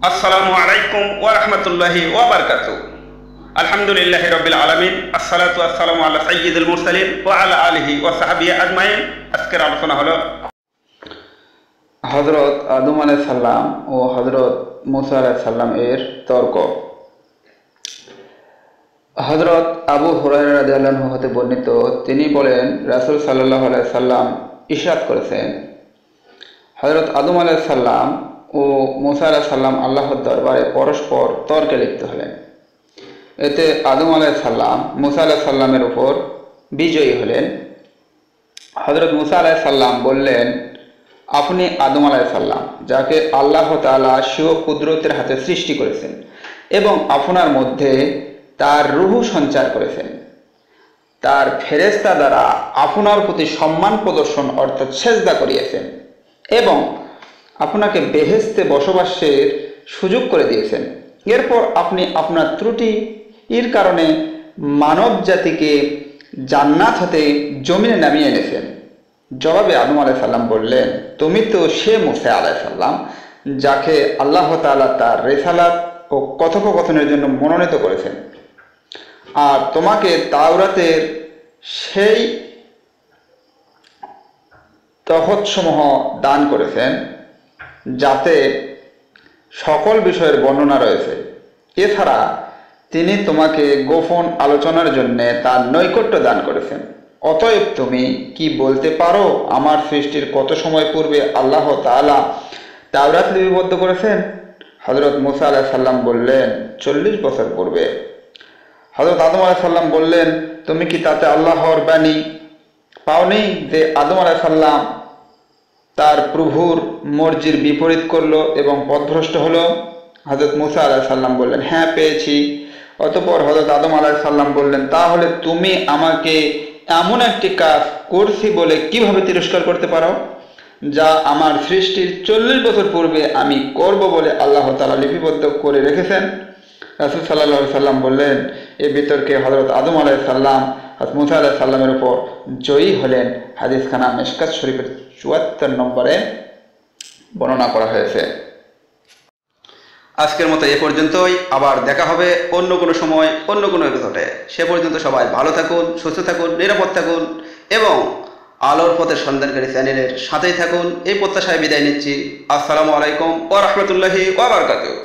আসসালামু আলাইকুম ওয়া রাহমাতুল্লাহি ওয়া বারাকাতুহু। আলহামদুলিল্লাহি রাব্বিল আলামিন, আসসালাতু ওয়াসসালামু আলা সাইয়্যিদিল মুরসালিন ওয়া আলা আলিহি ওয়া সাহবিহি আজমাইন। আজকের আলোচনা হলো হযরত আদম আলাইহিস সালাম ও হযরত মুসা আলাইহিস সালাম এর তর্ক। হযরত আবু হুরায়রা রাদিয়াল্লাহু আনহু হতে বর্ণিত, তিনি বলেন, রাসূল সাল্লাল্লাহু আলাইহি সাল্লাম ইরশাদ করেছেন, হযরত আদম আলাইহিস সালাম ও মুসা আলাইহিস সালাম আল্লাহর দরবারে পরস্পর তর্কে লিপ্ত হলেন। এতে আদম আলাইহিস সালাম মুসা আলাইহিস সালামের উপর বিজয়ী হলেন। হযরত মুসা আলাইহিস সালাম বললেন, আপনি আদম আলাইহিস সালাম, যাকে আল্লাহ তাআলা স্বীয় কুদরতের হাতে সৃষ্টি করেছেন এবং আপনার মধ্যে তার রূহ সঞ্চার করেছেন। তার ফেরেশতা দ্বারা আপনার প্রতি সম্মান প্রদর্শন অর্থাৎ সেজদা করিয়েছেন এবং আপনাকে বেহেশতে বসবাসের সুযোগ করে দিয়েছেন। এরপর আপনি আপনার ত্রুটির কারণে মানব জাতিকে জান্নাত হতে জমিনে নামিয়ে এনেছেন। জবাবে আদম আলাইহিস সালাম বললেন, তুমি তো সে মুসা আলাইহিস সালাম, যাকে আল্লাহ তাআলা তার রিসালাত ও কথোপকথনের জন্য মনোনীত করেছেন, আর তোমাকে তাওরাতের সেই তহতসমূহ দান করেছেন যাতে সকল বিষয়ের বর্ণনা রয়েছে। এছাড়া তিনি তোমাকে গোপন আলোচনার জন্য তার নৈকট্য দান করেছেন। অতএব তুমি কি বলতে পারো, আমার সৃষ্টির কত সময় পূর্বে আল্লাহ তাআলা তাওরাত লিপিবদ্ধ করেছেন? হযরত মুসা আলাইহিস সালাম বললেন, 40 বছর পূর্বে। হযরত আদম আলাইহিস সালাম বললেন, তুমি কি তাতে আল্লাহর বাণী পাওনি যে আদম আলাইহিস সালাম তার প্রভুর মর্জির বিপরীত করলো এবং পথভ্রষ্ট হলো? হযরত মুসা আলাইহিস সালাম বললেন, হ্যাঁ পেয়েছি। অতঃপর হযরত আদম আলাইহিস সালাম বললেন, তাহলে তুমি আমাকে এমন একটি কাজ করছি বলে কিভাবে তিরস্কার করতে পারো, যা আমার সৃষ্টির 40 বছর পূর্বে আমি করব বলে আল্লাহ তাআলা লিপিবদ্ধ করে রেখেছেন? রাসূল সাল্লাল্লাহু আলাইহি সাল্লাম বললেন, এই বিতর্কে হযরত আদম আলাইহিস সালাম হযরত মুসা আলাইহিস সালামের উপর জয়ী হলেন। হাদিসখানা মেসকাত শরীফের 74 নম্বরে বর্ণনা করা হয়েছে। আজকের মতো এ পর্যন্তই। আবার দেখা হবে অন্য কোনো সময় অন্য কোনো এপিসোডে। সে পর্যন্ত সবাই ভালো থাকুন, সুস্থ থাকুন, নিরাপদ থাকুন এবং আলোর পথের সন্ধানকারী চ্যানেলের সাথেই থাকুন। এই প্রত্যাশায় বিদায় নিচ্ছি। আসসালামু আলাইকুম ওয়া রাহমাতুল্লাহি ওয়া বারাকাতুহু।